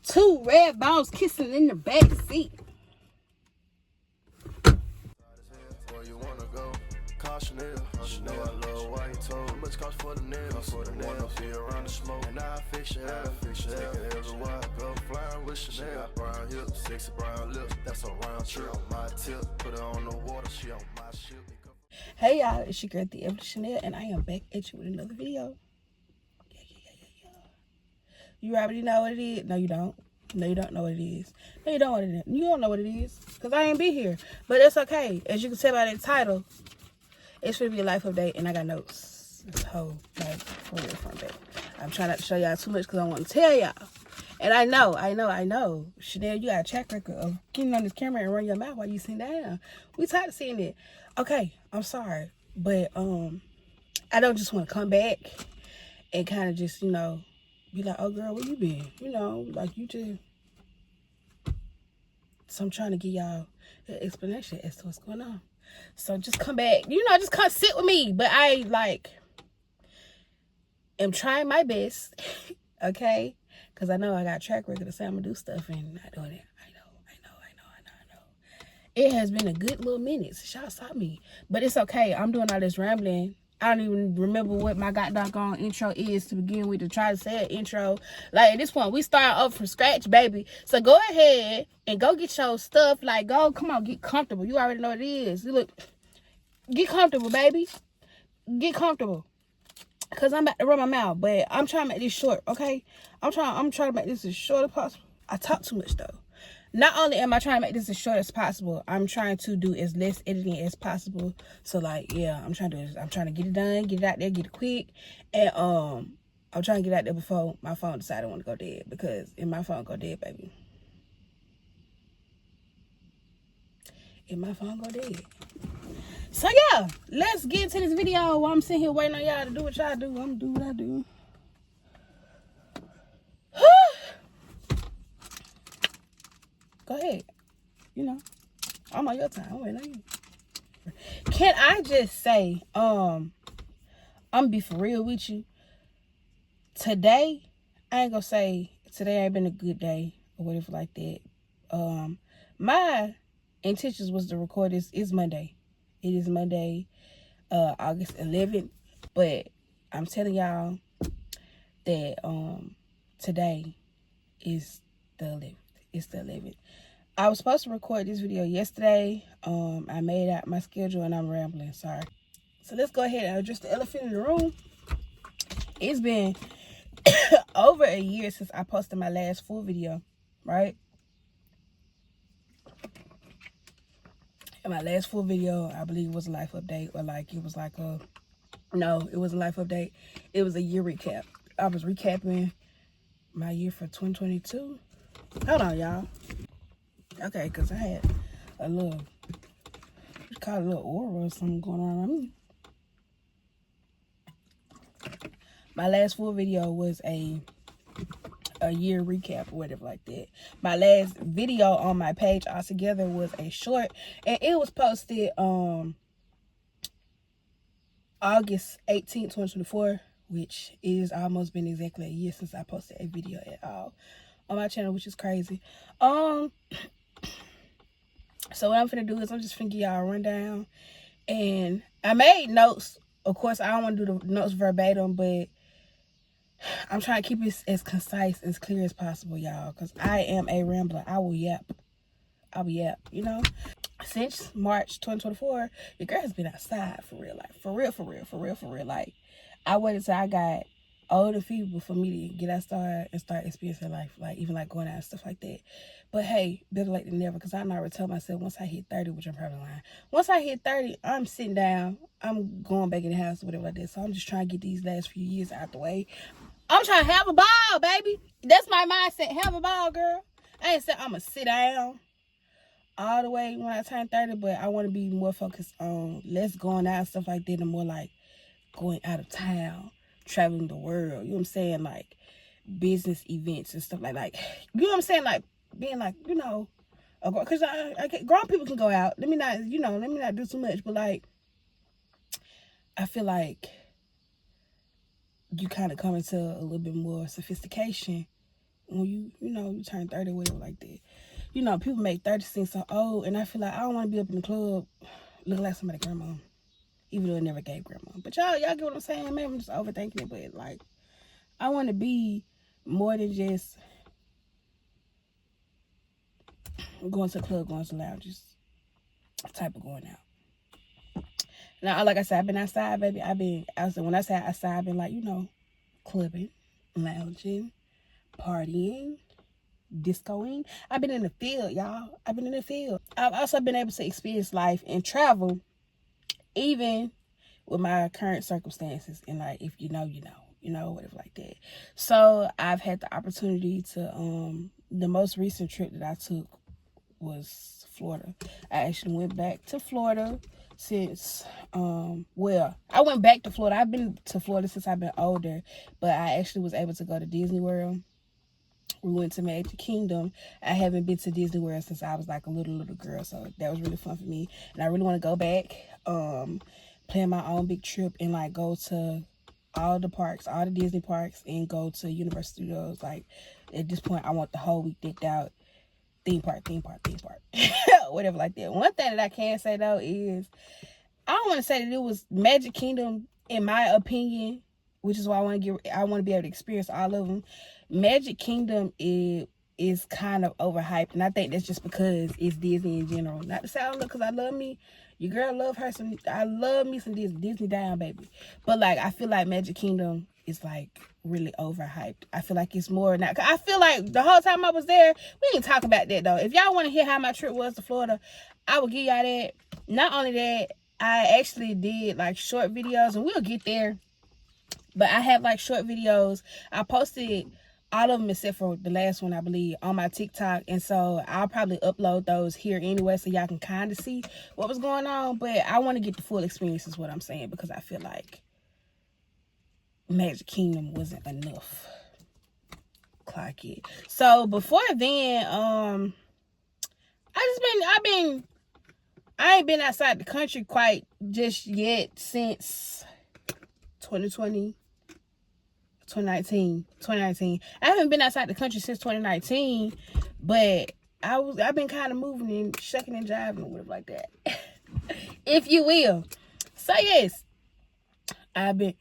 Two red balls kissing in the back seat. Chanel, Chanel, I love white toe. Much cost for the nails, wanna be around the smoke. And I fix it, take it everywhere I go. Flying with Chanel, brown hips, sexy brown lips. That's a round trip on my tip. Put her on the water, she on my ship. Hey y'all, it's your girl, Evelyn Chanel, and I am back at you with another video. Yeah. You already know what it is. No, you don't. No, you don't know what it is. No, you don't know what it is. You don't know what it is, because I ain't be here. But it's okay. As you can tell by that title, it's gonna be a life update, and I got notes. This whole like for real front back. I'm trying not to show y'all too much because I want to tell y'all. And I know. Chanel, you got a track record of getting on this camera and run your mouth while you sitting down. We tired of seeing it. Okay, I'm sorry, but I don't just want to come back and kind of just, you know, be like, oh girl, where you been? You know, like you just. So I'm trying to give y'all an explanation as to what's going on. So just come back, you know, just come sit with me. But I am trying my best, okay? Because I know I got a track record to say I'm gonna do stuff and not doing it. I know. It has been a good little minute since y'all saw me. But it's okay. I'm doing all this rambling. I don't even remember what my goddamn intro is to begin with, to try to say an intro. Like, at this point, we start up from scratch, baby. So go ahead and go get your stuff. Like, come on, get comfortable. You already know what it is. You look, get comfortable, baby. Get comfortable. Because I'm about to run my mouth, but I'm trying to make this short, okay? I'm trying to make this as short as possible. I talk too much, though. Not only am I trying to make this as short as possible, I'm trying to do as less editing as possible. So, like, yeah, I'm trying to get it done, get it out there, get it quick. And I'm trying to get out there before my phone decides I want to go dead. Because if my phone go dead, baby. If my phone go dead. So, yeah, let's get into this video while I'm sitting here waiting on y'all to do what y'all do. I'm going to do what I do. Go ahead. You know, I'm on your time. I'm waiting on you. Can I just say, I'm gonna be for real with you. Today, I ain't gonna say today ain't been a good day or whatever like that. My intentions was to record this. It's Monday. It is Monday, August 11th. But I'm telling y'all that today is the 11th. It's the 11th. I was supposed to record this video yesterday. I made out my schedule and I'm rambling. Sorry. So let's go ahead and address the elephant in the room. It's been over a year since I posted my last full video, right? And my last full video, I believe, was a life update, or like it was like a, no, it was a life update. It was a year recap. I was recapping my year for 2022. Hold on, y'all. Okay, because I had a little, you call it a little aura or something going on around me. My last full video was a year recap or whatever like that. My last video on my page altogether was a short, and it was posted August 18th, 2024, which is almost been exactly a year since I posted a video at all on my channel, which is crazy. So what I'm finna do is I'm just finna give y'all a rundown. And I made notes. Of course, I don't want to do the notes verbatim, but I'm trying to keep it as concise, as clear as possible, y'all. Because I am a rambler. I will yap. I'll be yap, you know? Since March 2024, the girl has been outside for real. Like, for real. Like, I waited until I got older people for me to get outside and start experiencing life. Like, even like going out and stuff like that. But hey, better late than never, because I already told myself once I hit 30, which I'm probably lying. Once I hit 30, I'm sitting down. I'm going back in the house or whatever like that. So I'm just trying to get these last few years out the way. I'm trying to have a ball, baby. That's my mindset. Have a ball, girl. I ain't saying I'm going to sit down all the way when I turn 30, but I want to be more focused on less going out and stuff like that, and more like going out of town, traveling the world. You know what I'm saying? Like business events and stuff like you know what I'm saying? Like being like, you know, because grown people can go out. Let me not do too much, but like I feel like you kind of come into a little bit more sophistication when you turn 30 or whatever like that. People make 30 seem so old, and I feel like I don't want to be up in the club looking like somebody's grandma, even though it never gave grandma. But y'all get what I'm saying? Maybe I'm just overthinking it, but like, I want to be more than just going to the club, going to lounges, type of going out. Now, like I said, I've been outside, baby. I've been outside. When I say outside, I've been like, clubbing, lounging, partying, discoing. I've been in the field, y'all. I've been in the field. I've also been able to experience life and travel, even with my current circumstances. And like, if you know, whatever like that. So I've had the opportunity to, the most recent trip that I took was Florida. I actually went back to Florida since, I went back to Florida. I've been to Florida since I've been older, but I actually was able to go to Disney World. We went to Magic Kingdom. I haven't been to Disney World since I was like a little girl, so that was really fun for me. And I really want to go back, plan my own big trip and like go to all the parks, all the Disney parks, and go to Universal Studios. Like, at this point, I want the whole week decked out. Theme park. Whatever like that. One thing that I can say, though, is I don't want to say that it was Magic Kingdom, in my opinion, which is why I want to be able to experience all of them. Magic Kingdom is kind of overhyped, and I think that's just because it's Disney in general. Not to say I don't look, because I love me. Your girl love her some. I love me some Disney down, baby. But like, I feel like Magic Kingdom is like really overhyped. I feel like it's more now. I feel like the whole time I was there, we didn't talk about that though. If y'all want to hear how my trip was to Florida, I will give y'all that. Not only that, I actually did like short videos, and we'll get there. But I have like short videos. I posted all of them except for the last one, I believe, on my TikTok. And so I'll probably upload those here anyway, so y'all can kind of see what was going on. But I want to get the full experience is what I'm saying, because I feel like Magic Kingdom wasn't enough. Clock it. So before then, I ain't been outside the country quite just yet since 2019. I haven't been outside the country since 2019, but I've been kind of moving and shucking and jiving or whatever like that, if you will. So yes, I've been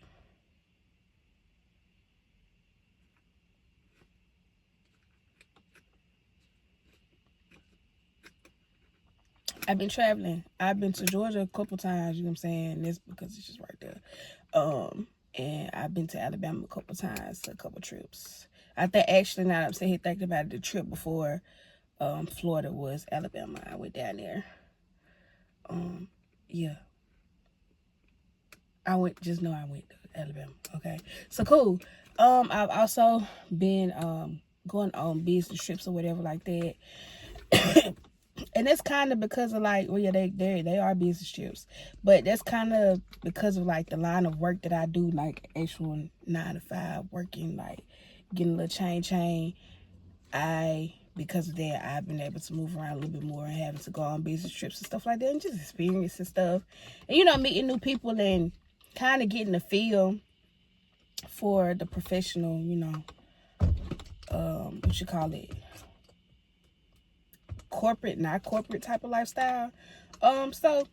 traveling. I've been to Georgia a couple times, you know what I'm saying? That's because it's just right there. And I've been to Alabama a couple times, a couple trips. I think actually, now that I'm sitting here thinking about it, the trip before Florida was Alabama. I went down there. Yeah. I went to Alabama. Okay. So cool. I've also been going on business trips or whatever like that. And that's kind of because of like, well, yeah, they are business trips, but that's kind of because of like the line of work that I do, like actual 9 to 5 working, like getting a little chain. Because of that, I've been able to move around a little bit more and having to go on business trips and stuff like that, and just experiencing stuff, and meeting new people and kind of getting a feel for the professional, what you call it, corporate, not corporate type of lifestyle. So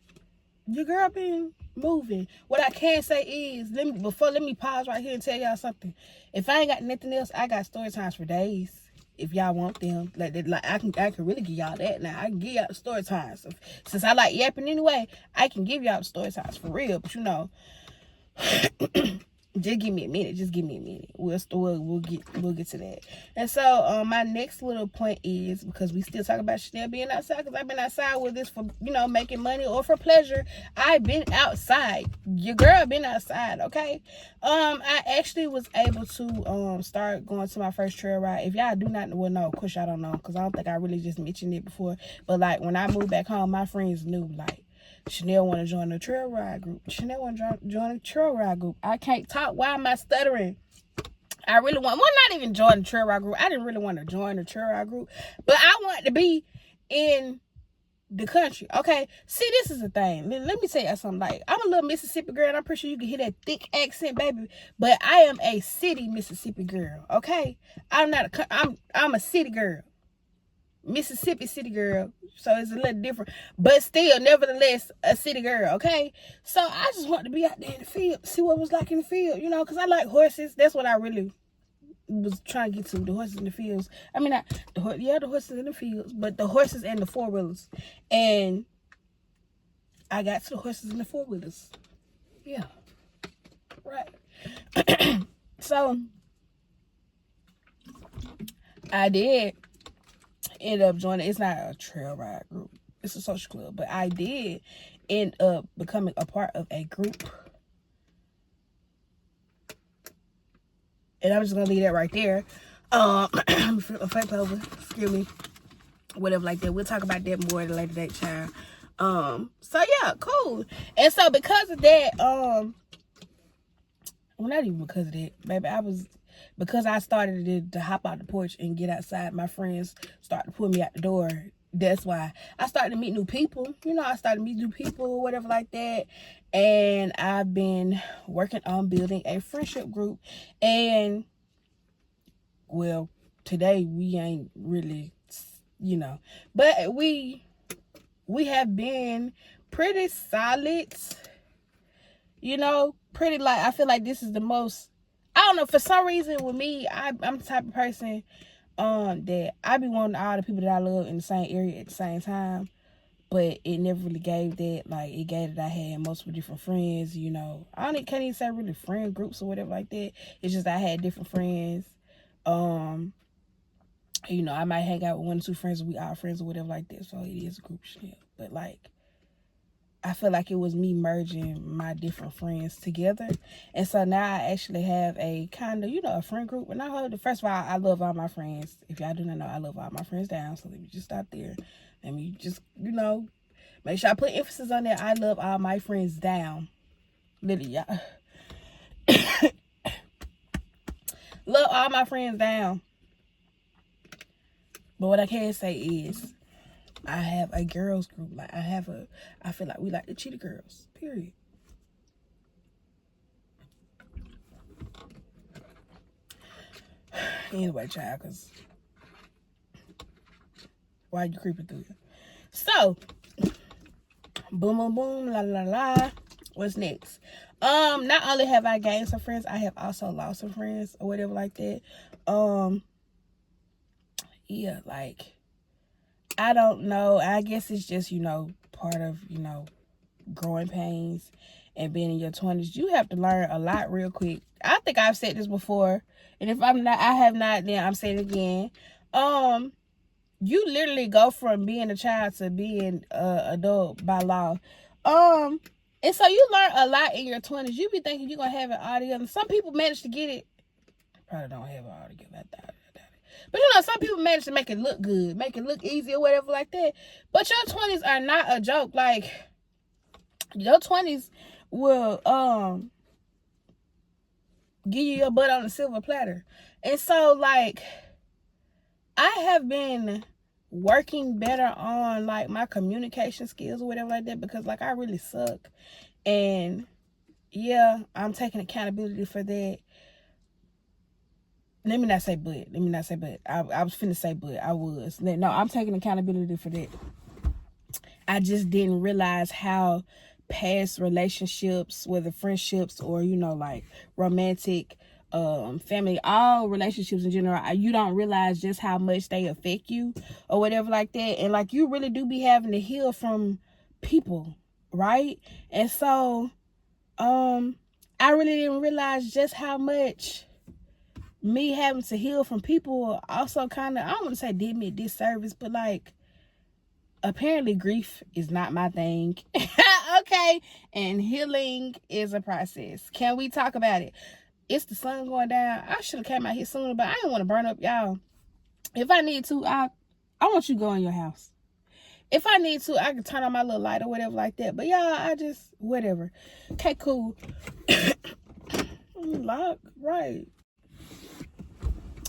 your girl been moving. What I can say is, let me pause right here and tell y'all something. If I ain't got nothing else, I got story times for days. If y'all want them, like I can really give y'all that now. I can give y'all the story times. Since I like yapping anyway, I can give y'all the story times for real. But just give me a minute. We'll get to that. And so my next little point is, because we still talk about Chanel being outside, because I've been outside with this for making money or for pleasure. I've been outside. Your girl been outside, okay? I actually was able to start going to my first trail ride. If y'all do not know, of course y'all don't know, because I don't think I really just mentioned it before. But like, when I moved back home, my friends knew, like, Chanel want to join the trail ride group. I can't talk. Why am I stuttering? I really want, not even join the trail ride group. I didn't really want to join the trail ride group, but I want to be in the country. Okay, see, this is the thing. Let me tell you something. Like, I'm a little Mississippi girl, and I'm pretty sure you can hear that thick accent, baby. But I am a city Mississippi girl. Okay, I'm not a. I'm a city girl, Mississippi city girl. So it's a little different, but still, nevertheless, a city girl. Okay, so I just want to be out there in the field, see what it was like in the field. You know, because I like horses. That's what I really was trying to get to, the horses in the fields. I mean, not the horses in the fields, but the horses and the four-wheelers. And I got to the horses and the four-wheelers. Yeah. Right. So, I did end up joining, it's not a trail ride group, it's a social club, but I did end up becoming a part of a group. And I'm just gonna leave that right there. Flip over, excuse me, whatever like that. We'll talk about that more at a later date, child. So yeah, cool. And so because of that, well, not even because of that, baby, because I started to hop out the porch and get outside, my friends started to pull me out the door. That's why I started to meet new people. You know, I started to meet new people, whatever like that. And I've been working on building a friendship group. And, well, today we ain't really, you know. But we have been pretty solid. You know, pretty like, I feel like this is the most, I don't know, for some reason with me, I'm the type of person that I be wanting all the people that I love in the same area at the same time, but it never really gave that. Like, it gave that I had multiple different friends, you know. Can't even say really friend groups or whatever like that. It's just I had different friends. You know, I might hang out with one or two friends, and we all friends or whatever like that, so it is a group shit. But like, I feel like it was me merging my different friends together. And so now I actually have a kind of, you know, a friend group. And first of all, I love all my friends. If y'all do not know, I love all my friends down. So let me just stop there. Let me just, you know, make sure I put emphasis on that. I love all my friends down. Literally, y'all. Love all my friends down. But what I can say is, I have a girls group. Like, I feel like we like the cheetah girls, period. Anyway, child, because why you creeping through here? So, boom, boom, boom, la, la, la. What's next? Not only have I gained some friends, I have also lost some friends or whatever like that. Yeah, like, I don't know. I guess it's just, you know, part of, you know, growing pains and being in your 20s. You have to learn a lot real quick. I think I've said this before. And if I have not, then I'm saying it again. You literally go from being a child to being an adult by law. And so you learn a lot in your 20s. You be thinking you're going to have it all together. Some people manage to get it. Probably don't have it all together. But, you know, some people manage to make it look good, make it look easy or whatever like that. But your 20s are not a joke. Like, your 20s will give you your butt on a silver platter. And so, like, I have been working better on, like, my communication skills or whatever like that, because, like, I really suck. And, yeah, I'm taking accountability for that. Let me not say but. I was finna say but. I was. No, I'm taking accountability for that. I just didn't realize how past relationships, whether friendships or, you know, like romantic, family, all relationships in general, you don't realize just how much they affect you or whatever like that. And, like, you really do be having to heal from people, right? And so, I really didn't realize just how much me having to heal from people also kind of, I don't want to say did me a disservice, but, like, apparently grief is not my thing. Okay, and healing is a process. Can we talk about it? It's the sun going down. I should have came out here sooner, but I didn't want to burn up y'all. If I need to, I want you to go in your house. If I need to, I can turn on my little light or whatever like that. But y'all, I just, whatever. Okay, cool. Lock, right.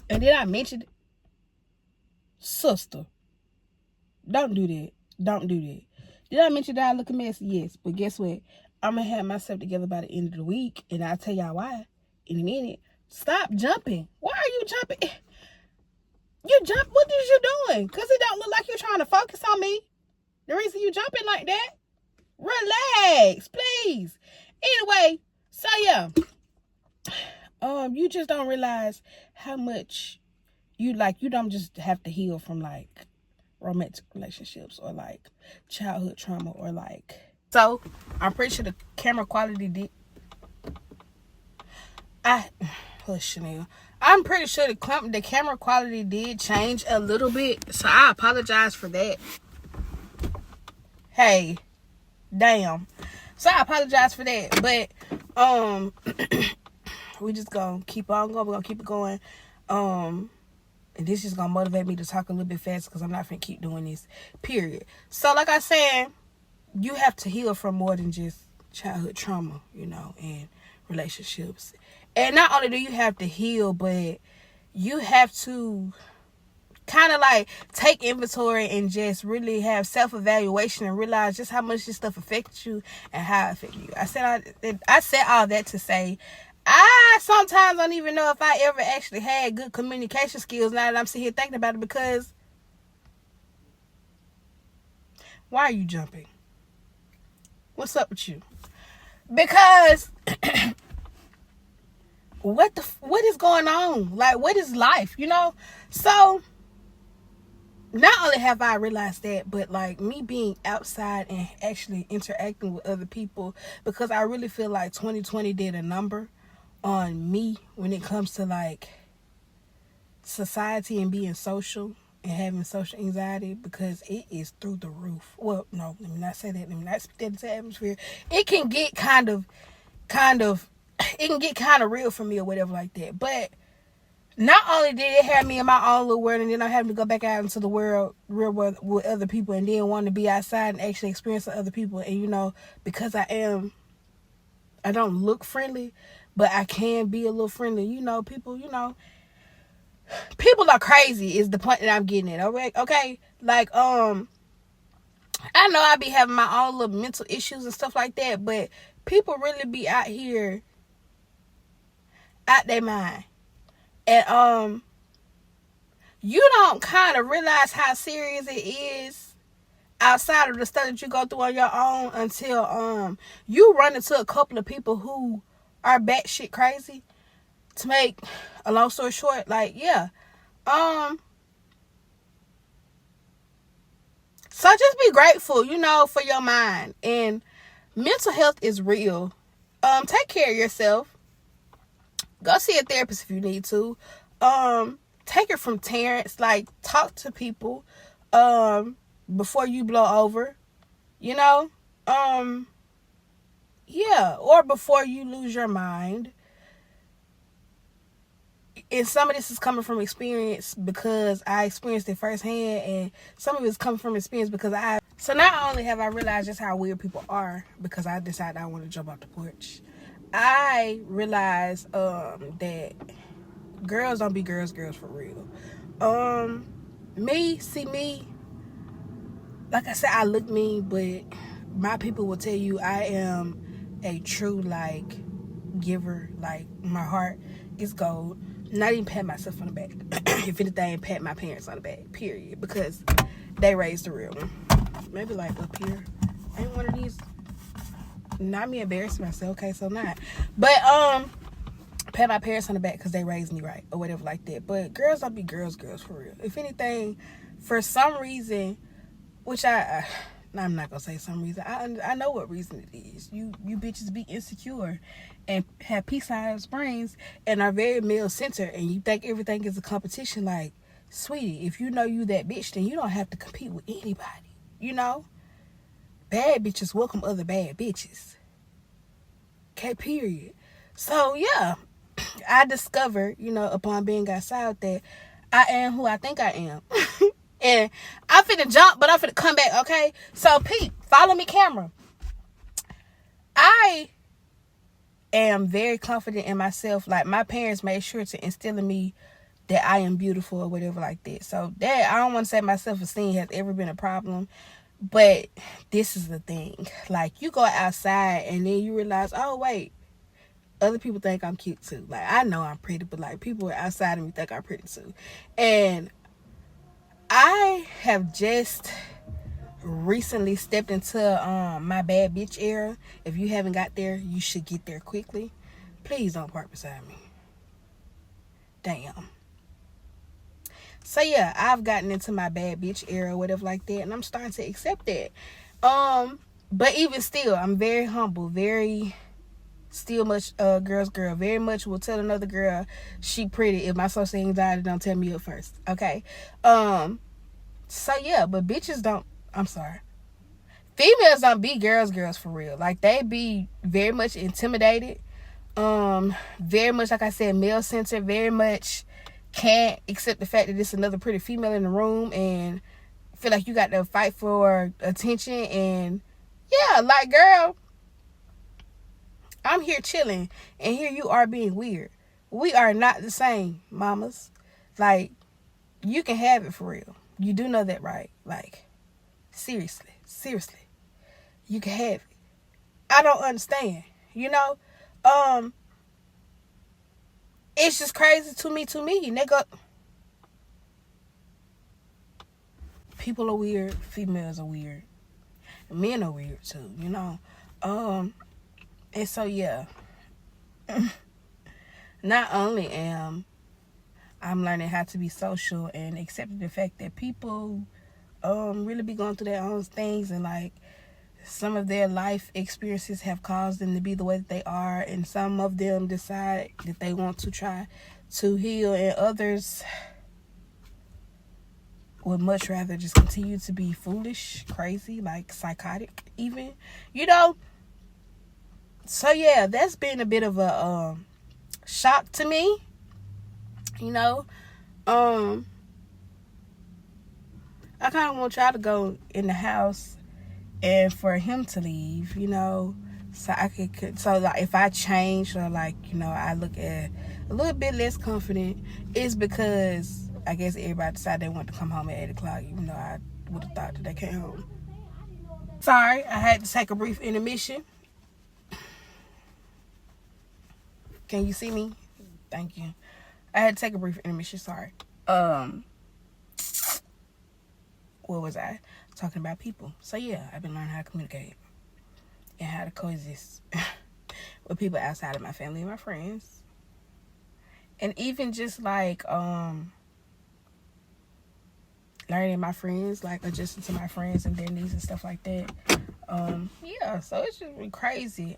And then I mentioned, sister, don't do that. Don't do that. Did I mention that I look a mess? Yes. But guess what? I'm going to have myself together by the end of the week. And I'll tell y'all why in a minute. Stop jumping. Why are you jumping? You jump. What is you doing? Because it don't look like you're trying to focus on me. The reason you jumping like that. Relax, please. Anyway, so yeah. You just don't realize how much you don't just have to heal from like romantic relationships or like childhood trauma or like. So I'm pretty sure the camera quality did. Chanel. I'm pretty sure the camera quality did change a little bit, so I apologize for that. Hey, damn. So I apologize for that, but we just gonna keep on going. We're gonna keep it going. And this is gonna motivate me to talk a little bit faster because I'm not gonna keep doing this. Period. So, like I said, you have to heal from more than just childhood trauma, and relationships. And not only do you have to heal, but you have to kind of like take inventory and just really have self-evaluation and realize just how much this stuff affects you and how it affects you. I said all that to say, I sometimes don't even know if I ever actually had good communication skills now that I'm sitting here thinking about it, because why are you jumping? What's up with you? Because what is going on? Like, what is life? So not only have I realized that, but like me being outside and actually interacting with other people, because I really feel like 2020 did a number on me when it comes to like society and being social and having social anxiety, because it is through the roof. Well, no, let me not say that. Let me not speak that into the atmosphere. It can get kind of real for me or whatever like that. But not only did it have me in my own little world, and then I having to go back out into the real world with other people, and then wanting to be outside and actually experience with other people. And because I don't look friendly, but I can be a little friendly. People are crazy is the point that I'm getting at. Okay? Like, I know I be having my own little mental issues and stuff like that, but people really be out here out their mind. And you don't kind of realize how serious it is outside of the stuff that you go through on your own until you run into a couple of people who are batshit crazy. To make a long story short, like, yeah. So just be grateful, for your mind. And mental health is real. Take care of yourself. Go see a therapist if you need to. Take it from Terrence. Like, talk to people before you blow over. Yeah. Or before you lose your mind. And some of this is coming from experience because I experienced it firsthand, and some of it is coming from experience because So not only have I realized just how weird people are because I decided I want to jump off the porch, I realized that girls don't be girls for real. Me, like I said, I look mean, but my people will tell you I am a true, like, giver. Like, my heart is gold. Not even pat myself on the back. If anything, pat my parents on the back, period. Because they raised the real one. Maybe like up here. Ain't one of these. Not me embarrassing myself, okay, so not. But pat my parents on the back because they raised me right or whatever like that. But girls don't be girls for real. If anything, for some reason, which I'm not gonna say some reason. I know what reason it is. You bitches be insecure and have peace out of brains and are very male centered, and you think everything is a competition. Like, sweetie, if you know you that bitch, then you don't have to compete with anybody. Bad bitches welcome other bad bitches. Okay, period. So yeah, I discovered, upon being outside, that I am who I think I am. And I'm finna jump, but I'm finna come back, okay? So, Pete, follow me, camera. I am very confident in myself. Like, my parents made sure to instill in me that I am beautiful or whatever like that. So, that, I don't want to say my self-esteem has ever been a problem. But this is the thing. Like, you go outside and then you realize, oh, wait, other people think I'm cute too. Like, I know I'm pretty, but like, people outside of me think I'm pretty too. And I have just recently stepped into my bad bitch era. If you haven't got there, you should get there quickly. Please don't park beside me. Damn. So yeah, I've gotten into my bad bitch era, whatever like that, and I'm starting to accept that. But even still, I'm very humble, very still much girl's girl. Very much will tell another girl she pretty if my social anxiety don't tell me up first. Okay. So yeah, but bitches don't. I'm sorry. Females don't be girls for real. Like, they be very much intimidated. Very much, like I said, male centered. Very much can't accept the fact that there's another pretty female in the room and feel like you got to fight for attention. And yeah, like, girl, I'm here chilling and here you are being weird. We are not the same, mamas. Like, you can have it for real. You do know that, right? Like, seriously, you can have it. I don't understand, you know. It's just crazy to me, nigga. People are weird, females are weird, men are weird too, you know. And so yeah, not only am I'm learning how to be social and accepting the fact that people really be going through their own things, and like, some of their life experiences have caused them to be the way that they are, and some of them decide that they want to try to heal, and others would much rather just continue to be foolish, crazy, like psychotic even, you know. So yeah, that's been a bit of a shock to me, you know. I kind of want y'all to go in the house and for him to leave, you know, so I could, so like, if I change, or like, you know, I look at a little bit less confident, it's because I guess everybody decided they wanted to come home at 8 o'clock, even though I would have thought that they came home. Sorry, I had to take a brief intermission. Can you see me? Thank you. I had to take a brief intermission, sorry. What was I? Talking about people. So yeah, I've been learning how to communicate and how to coexist with people outside of my family and my friends. And even just like learning my friends, like adjusting to my friends and their needs and stuff like that. Yeah, so it's just been crazy.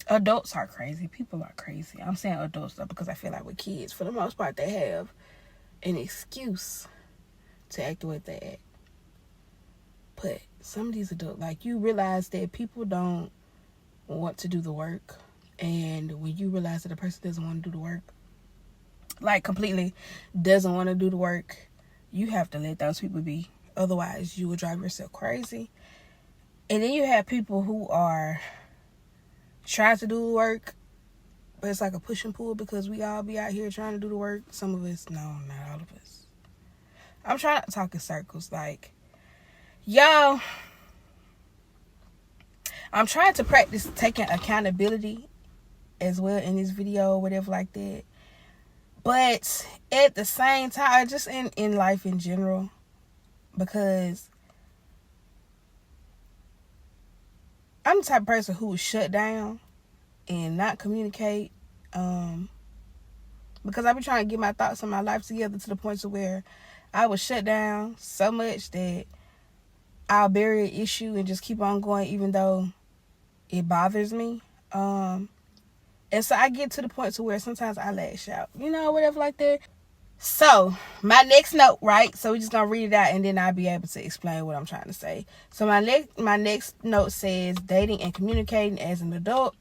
Adults are crazy. People are crazy. I'm saying adults though because I feel like with kids, for the most part, they have an excuse to act the way they act. But some of these adults, like, you realize that people don't want to do the work, and when you realize that a person doesn't want to do the work, like completely doesn't want to do the work, you have to let those people be. Otherwise, you will drive yourself crazy. And then you have people who are trying to do the work, but it's like a push and pull because we all be out here trying to do the work. Some of us, no, not all of us. I'm trying not to talk in circles. Like, y'all, I'm trying to practice taking accountability as well in this video, whatever like that. But at the same time, just in life in general, because I'm the type of person who would shut down and not communicate, because I be trying to get my thoughts and my life together to the point to where I would shut down so much that I'll bury an issue and just keep on going even though it bothers me. And so I get to the point to where sometimes I lash out, you know, whatever like that. So my next note, right? So we're just gonna read it out and then I'll be able to explain what I'm trying to say. So my next note says dating and communicating as an adult.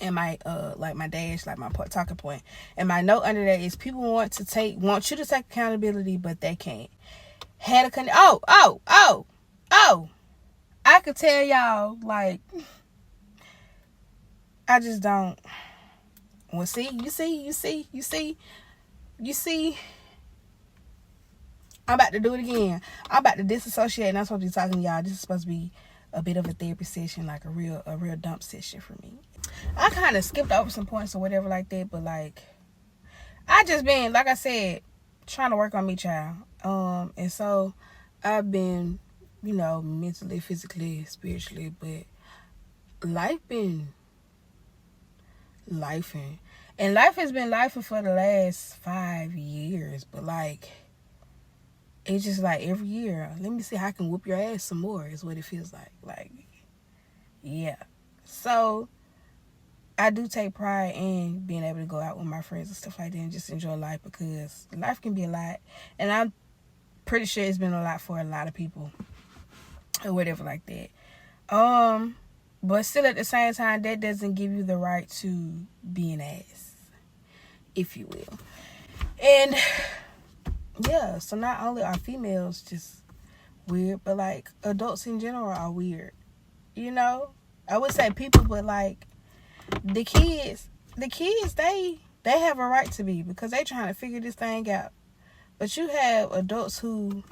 And my like my dash, like my talking point. And my note under that is people want you to take accountability, but they can't. I could tell y'all, like, I just don't. Well, see, you see. I'm about to do it again. I'm about to disassociate, and I'm supposed to be talking to y'all. This is supposed to be a bit of a therapy session, like a real dump session for me. I kind of skipped over some points or whatever like that, but like, I just been, like I said, trying to work on me, child. And so I've been, you know, mentally, physically, spiritually, but life been lifing. And life has been lifing for the last 5 years, but like, it's just like every year, let me see how I can whoop your ass some more is what it feels like. Like, yeah. So I do take pride in being able to go out with my friends and stuff like that and just enjoy life, because life can be a lot. And I'm pretty sure it's been a lot for a lot of people or whatever like that. But still at the same time, that doesn't give you the right to be an ass, if you will. And yeah, so not only are females just weird, but like adults in general are weird. You know? I would say people, but like the kids, they have a right to be, because they trying to figure this thing out. But you have adults who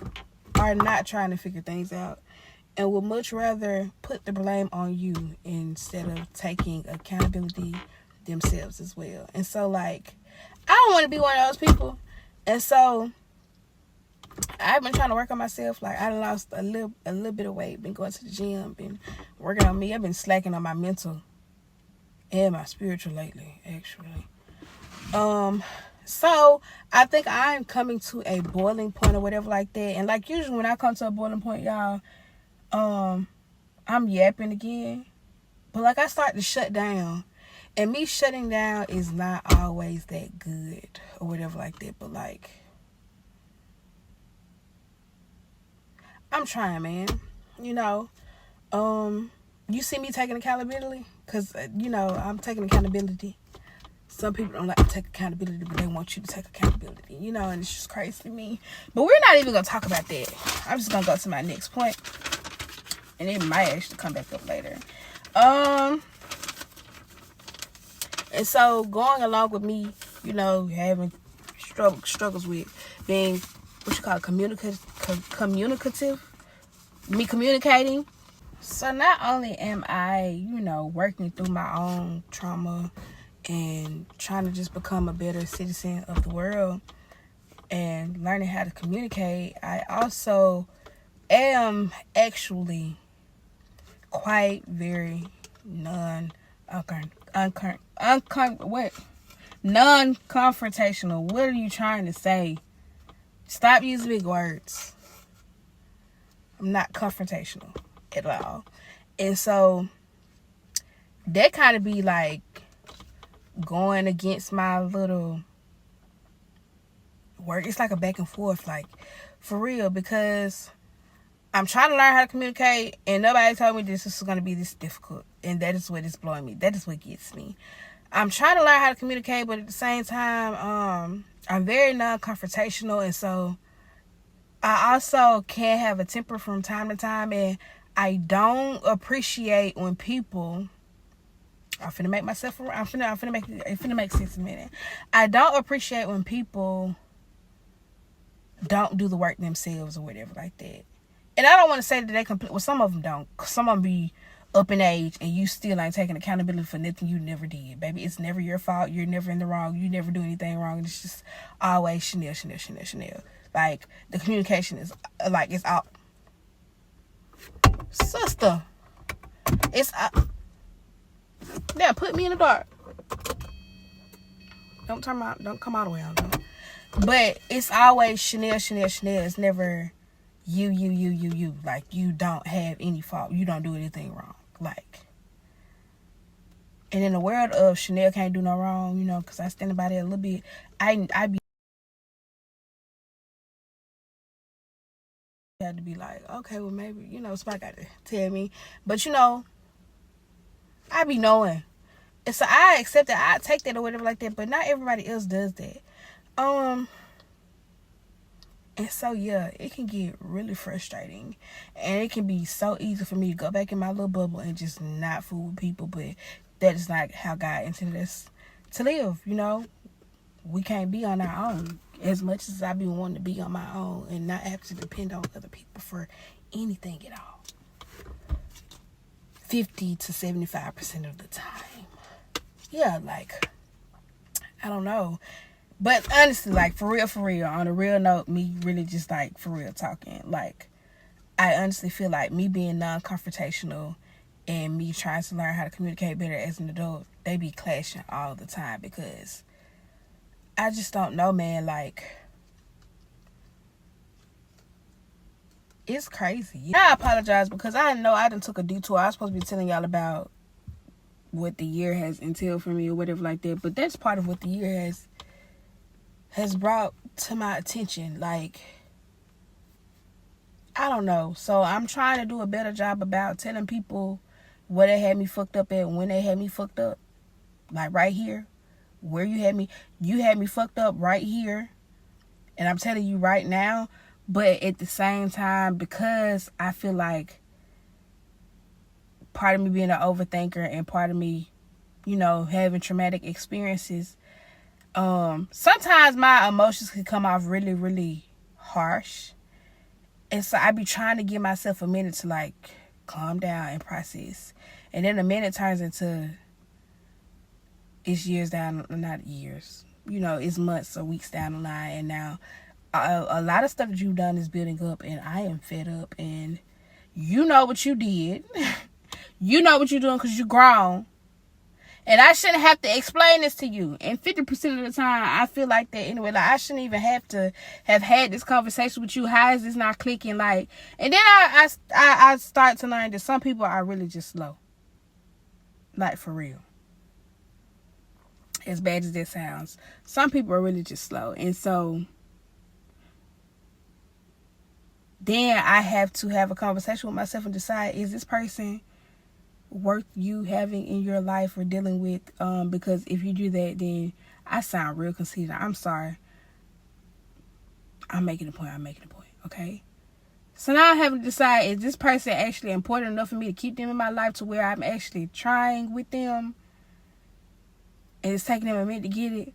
are not trying to figure things out and would much rather put the blame on you instead of taking accountability themselves as well. And so like, I don't want to be one of those people. And so I've been trying to work on myself. Like, I lost a little bit of weight, been going to the gym, been working on me. I've been slacking on my mental and my spiritual lately, actually. So I think I'm coming to a boiling point or whatever like that. And like usually when I come to a boiling point, y'all, I'm yapping again. But like, I start to shut down. And me shutting down is not always that good or whatever like that. But like, I'm trying, man. You know, you see me taking accountability? Because, you know, I'm taking accountability. Some people don't like to take accountability, but they want you to take accountability, you know, and it's just crazy to me. But we're not even going to talk about that. I'm just going to go to my next point, and it might actually come back up later. And so going along with me, you know, having struggles with being, what you call communicative, me communicating. So not only am I, you know, working through my own trauma and trying to just become a better citizen of the world and learning how to communicate, I also am actually quite very non-confrontational. What are you trying to say? Stop using big words. I'm not confrontational at all. And so that kind of be like going against my little work. It's like a back and forth, like, for real, because I'm trying to learn how to communicate and nobody told me this is going to be this difficult, and that is what is blowing me. That is what gets me. I'm trying to learn how to communicate, but at the same time, I'm very non-confrontational, and so I also can have a temper from time to time, and I don't appreciate when people, I'm finna make myself, I'm finna make sense in a minute. I don't appreciate when people don't do the work themselves or whatever like that. And I don't want to say that they complete, well, some of them don't. Some of them be up in age and you still ain't taking accountability for nothing you never did. Baby, it's never your fault. You're never in the wrong. You never do anything wrong. It's just always Chanel. Like, the communication is, like, it's out. Sister, it's out. Yeah, put me in the dark. Don't come all the way out, though. But it's always Chanel. It's never you. Like, you don't have any fault. You don't do anything wrong. Like, and in the world of Chanel can't do no wrong, you know, because I stand by that a little bit. I be had to be like, okay, well, maybe, you know, somebody got to tell me. But, you know, I be knowing. And so I accept that. I take that or whatever like that. But not everybody else does that. And so, yeah, it can get really frustrating. And it can be so easy for me to go back in my little bubble and just not fool with people. But that is not how God intended us to live, you know. We can't be on our own. As much as I be wanting to be on my own and not have to depend on other people for anything at all. 50 to 75% of the time. Yeah, like, I don't know. But honestly, like, for real, on a real note, me really just, like, for real talking, like, I honestly feel like me being non-confrontational and me trying to learn how to communicate better as an adult, they be clashing all the time because I just don't know, man, like, it's crazy. I apologize because I know I done took a detour. I was supposed to be telling y'all about what the year has entailed for me or whatever like that, but that's part of what the year has brought to my attention. Like, I don't know. So I'm trying to do a better job about telling people where they had me fucked up at, when they had me fucked up. Like, right here, where you had me fucked up right here, and I'm telling you right now. But at the same time, because I feel like part of me being an overthinker and part of me, you know, having traumatic experiences, sometimes my emotions can come off really, really harsh. And so I be trying to give myself a minute to, like, calm down and process. And then a minute turns into, it's years down, not years, you know, it's months or weeks down the line. And now a lot of stuff that you've done is building up, and I am fed up. And you know what you did. You know what you're doing because you're grown. And I shouldn't have to explain this to you. And 50% of the time, I feel like that anyway. Like, I shouldn't even have to have had this conversation with you. How is this not clicking? Like, and then I start to learn that some people are really just slow. Like, for real. As bad as that sounds, some people are really just slow. And so then I have to have a conversation with myself and decide, is this person worth you having in your life or dealing with? Because if you do that, then I sound real conceited. I'm sorry. I'm making a point. Okay? So now I have to decide, is this person actually important enough for me to keep them in my life to where I'm actually trying with them and it's taking them a minute to get it?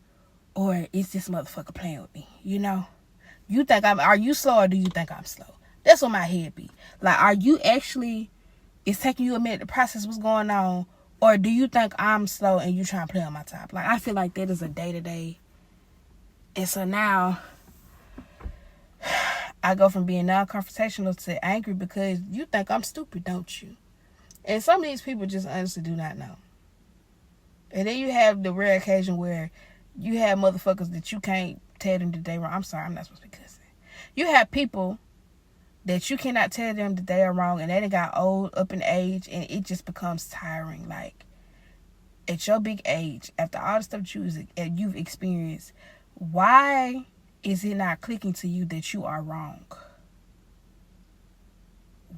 Or is this motherfucker playing with me? You know? You think are you slow or do you think I'm slow? That's what my head be. Like, are you actually, it's taking you a minute to process what's going on, or do you think I'm slow and you trying to play on my top? Like, I feel like that is a day-to-day. And so now I go from being non-confrontational to angry because you think I'm stupid, don't you? And some of these people just honestly do not know. And then you have the rare occasion where you have motherfuckers that you can't tell them that they wrong. I'm sorry, I'm not supposed to be cussing. You have people that you cannot tell them that they are wrong, and they done got old, up in age, and it just becomes tiring. Like, at your big age, after all the stuff you've experienced, why is it not clicking to you that you are wrong?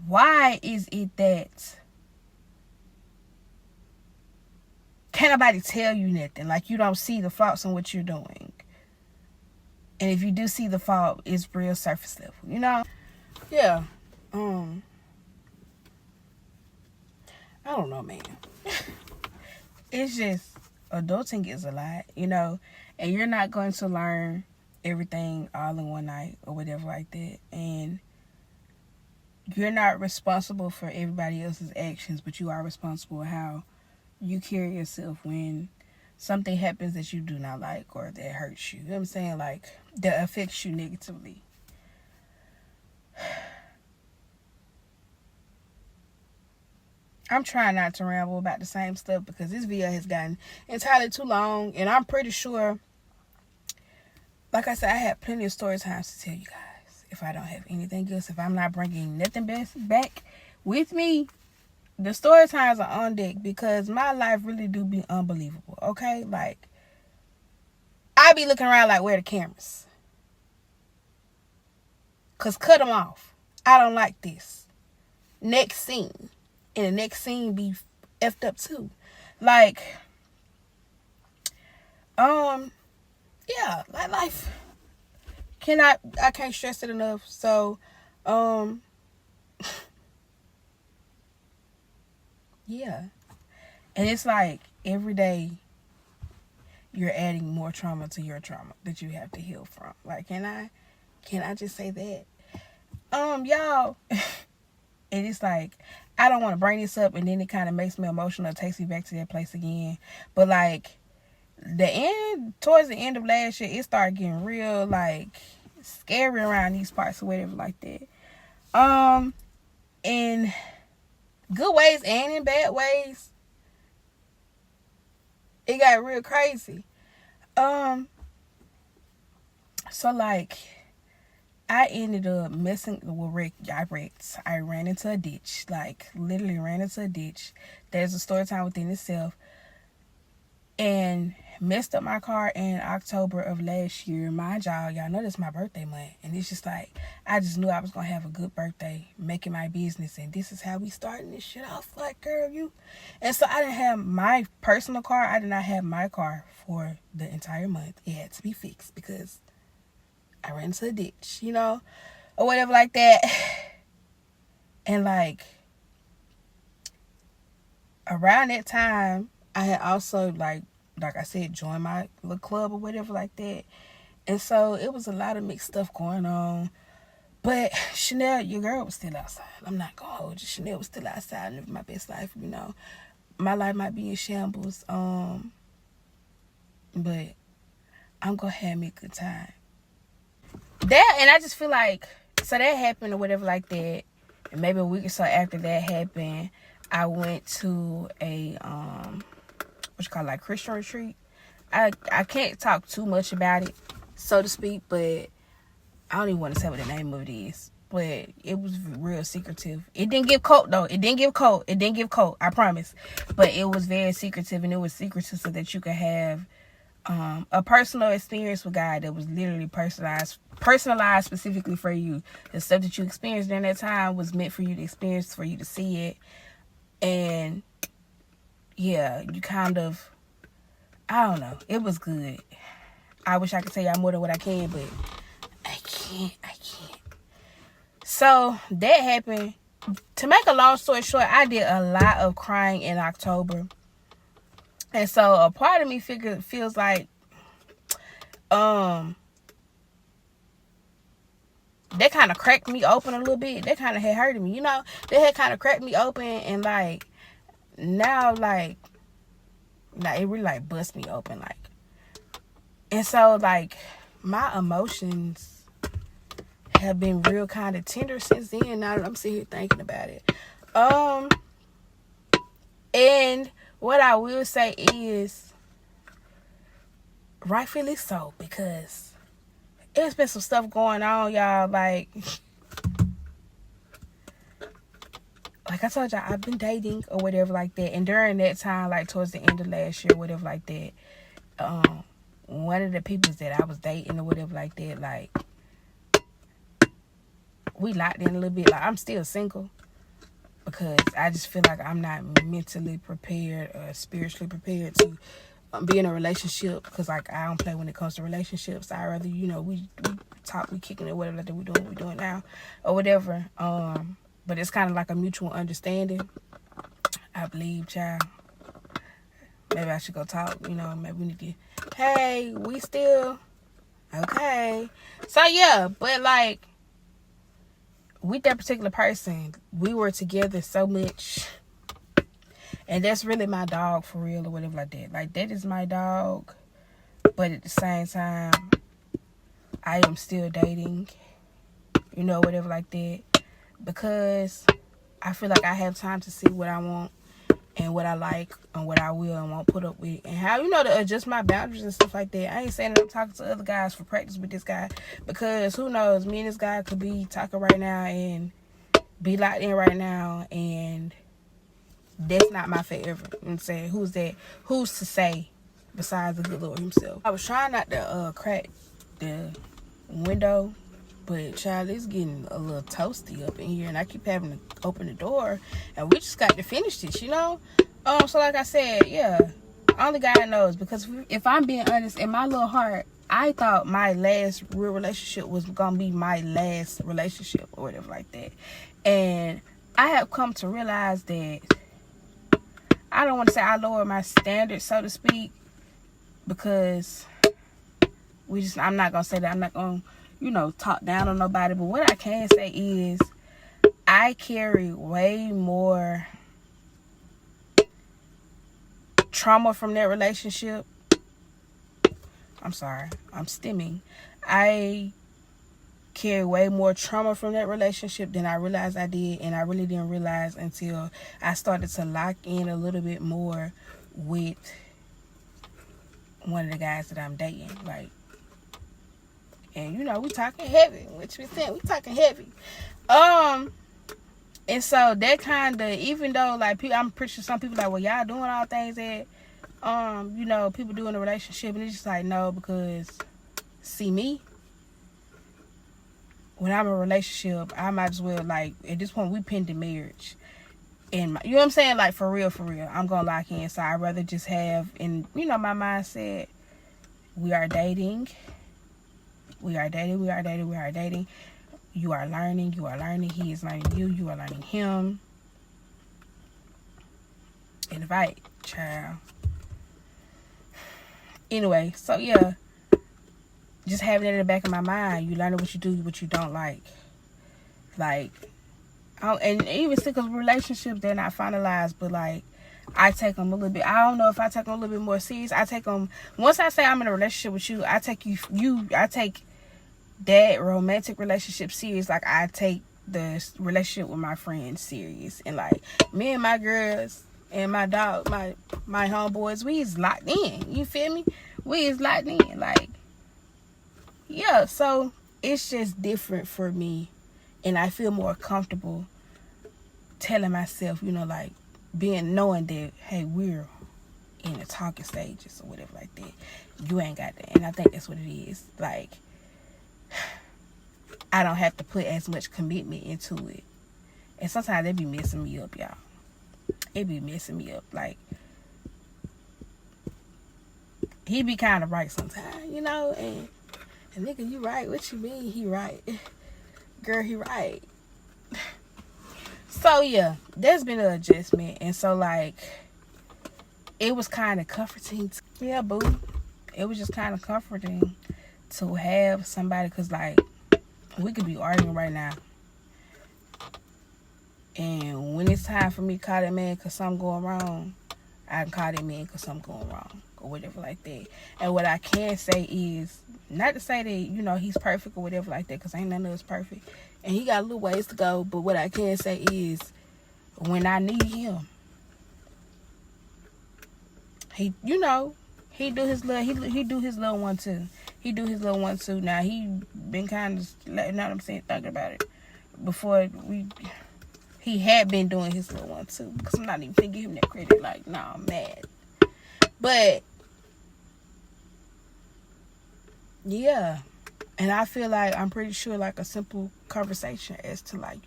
Why is it that can't nobody tell you nothing? Like, you don't see the faults in what you're doing. And if you do see the fault, it's real surface level, you know? Yeah. I don't know, man. It's just, adulting is a lot, you know? And you're not going to learn everything all in one night or whatever like that. And you're not responsible for everybody else's actions, but you are responsible for how you carry yourself when something happens that you do not like or that hurts you. You know what I'm saying? Like, that affects you negatively. I'm trying not to ramble about the same stuff because this video has gotten entirely too long, and I'm pretty sure, like I said, I have plenty of story times to tell you guys. If I don't have anything else, if I'm not bringing nothing back with me, the story times are on deck because my life really do be unbelievable, okay? Like, I be looking around like, where the cameras? Because cut them off. I don't like this. Next scene. And the next scene be effed up too. Like, yeah, like life. I can't stress it enough. So, yeah. And it's like every day you're adding more trauma to your trauma that you have to heal from. Like, can I just say that? Y'all, and it's like, I don't want to bring this up, and then it kind of makes me emotional. It takes me back to that place again. But like, towards the end of last year, it started getting real, like, scary around these parts or whatever like that. In good ways and in bad ways, it got real crazy. So like, I ended up messing with I ran into a ditch. Like, literally ran into a ditch. There's a story time within itself. And messed up my car in October of last year. Mind y'all know this is my birthday month. And it's just like, I just knew I was going to have a good birthday, making my business. And this is how we starting this shit off. Like, girl, you. And so I didn't have my personal car. I did not have my car for the entire month. It had to be fixed because I ran into a ditch, you know, or whatever like that. And like, around that time, I had also, like I said, joined my little club or whatever like that. And so it was a lot of mixed stuff going on. But Chanel, your girl, was still outside. I'm not going to hold you. Chanel was still outside living my best life, you know. My life might be in shambles. But I'm going to have me a good time. That, and I just feel like, so that happened or whatever like that. And maybe a week or so after that happened, I went to a like Christian retreat. I can't talk too much about it, so to speak, but I don't even want to say what the name of it is. But it was real secretive. It didn't give cold though. It didn't give cold, I promise. But it was very secretive, and it was secretive so that you could have a personal experience with God that was literally personalized specifically for you. The stuff that you experienced during that time was meant for you to experience, for you to see it. And yeah, you kind of, I don't know, it was good. I wish I could say y'all more than what I can, but I can't. So that happened. To make a long story short, I did a lot of crying in October. And so a part of me feels like that kind of cracked me open a little bit. That kind of had hurted me, you know. That had kind of cracked me open, and like now, like it really like bust me open, like. And so like my emotions have been real kind of tender since then. Now that I'm sitting here thinking about it, and what I will say is, rightfully so, because there's been some stuff going on, y'all. Like I told y'all, I've been dating or whatever like that. And during that time, like towards the end of last year, whatever like that, one of the people that I was dating or whatever like that, like, we locked in a little bit. Like, I'm still single because I just feel like I'm not mentally prepared or spiritually prepared to be in a relationship, because like I don't play when it comes to relationships. I rather, you know, we talk, we kicking it, whatever that we doing now or whatever. But it's kind of like a mutual understanding, I believe, child. Maybe I should go talk, you know. Maybe we need to, hey, we still okay. So yeah, but like with that particular person, we were together so much. And that's really my dog for real or whatever like that. Like, that is my dog. But at the same time, I am still dating, you know, whatever like that. Because I feel like I have time to see what I want and what I like and what I will and won't put up with. And how, you know, to adjust my boundaries and stuff like that. I ain't saying that I'm talking to other guys for practice with this guy. Because who knows, me and this guy could be talking right now and be locked in right now, and that's not my forever. You know what I'm saying? Who's that? Who's to say besides the good Lord himself? I was trying not to crack the window, but child, it's getting a little toasty up in here, and I keep having to open the door, and we just got to finish this, you know? So like I said, yeah, only God knows, because if I'm being honest, in my little heart, I thought my last real relationship was gonna be my last relationship or whatever like that. And I have come to realize that I don't want to say I lowered my standards, so to speak, because I'm not gonna say that I'm not gonna, talk down on nobody, but what I can say is I carry way more trauma from that relationship. I'm sorry, I'm stimming. I carry way more trauma from that relationship than I realized I did, and I really didn't realize until I started to lock in a little bit more with one of the guys that I'm dating, like, and we talking heavy, which we said we talking heavy, and so that kind of, even though like I'm pretty sure some people like, well, y'all doing all things that people do in a relationship, and it's just like, no, because see me, when I'm in a relationship, I might as well, like, at this point we pinned to marriage, and you know what I'm saying, like, for real, I'm gonna lock in. So I'd rather just have in my mindset, we are dating. You are learning. He is learning you. You are learning him. Invite, child. Anyway, so yeah, just having it in the back of my mind. You learn what you do, what you don't like. Like, and even still, because relationships, they're not finalized, but like, I take them a little bit. I don't know if I take them a little bit more serious. I take them, once I say I'm in a relationship with you, I take I take that romantic relationship serious. Like, I take the relationship with my friends serious. And like, me and my girls and my dog, my homeboys, we is locked in. You feel me? We is locked in. Like, yeah, so it's just different for me. And I feel more comfortable telling myself, like, knowing that, hey, we're in the talking stages or whatever like that. You ain't got that. And I think that's what it is. Like, I don't have to put as much commitment into it. And sometimes it be messing me up, y'all. It be messing me up. Like, he be kind of right sometimes, and nigga, you right. What you mean he right? Girl, he right. So yeah, there's been an adjustment, and so like, it was kind of comforting. Yeah, boo. It was just kind of comforting to have somebody, because like, we could be arguing right now, and when it's time for me to call that man because something going wrong, I can call that man because something going wrong or whatever like that. And what I can say is, not to say that he's perfect or whatever like that, because ain't none of us perfect, and he got a little ways to go. But what I can say is, when I need him, he he do his little one too. Now he been kind of, thinking about it. Before he had been doing his little one too, because I'm not even finna give him that credit. Like, nah, I'm mad. But yeah, and I feel like, I'm pretty sure, like, a simple conversation as to, like,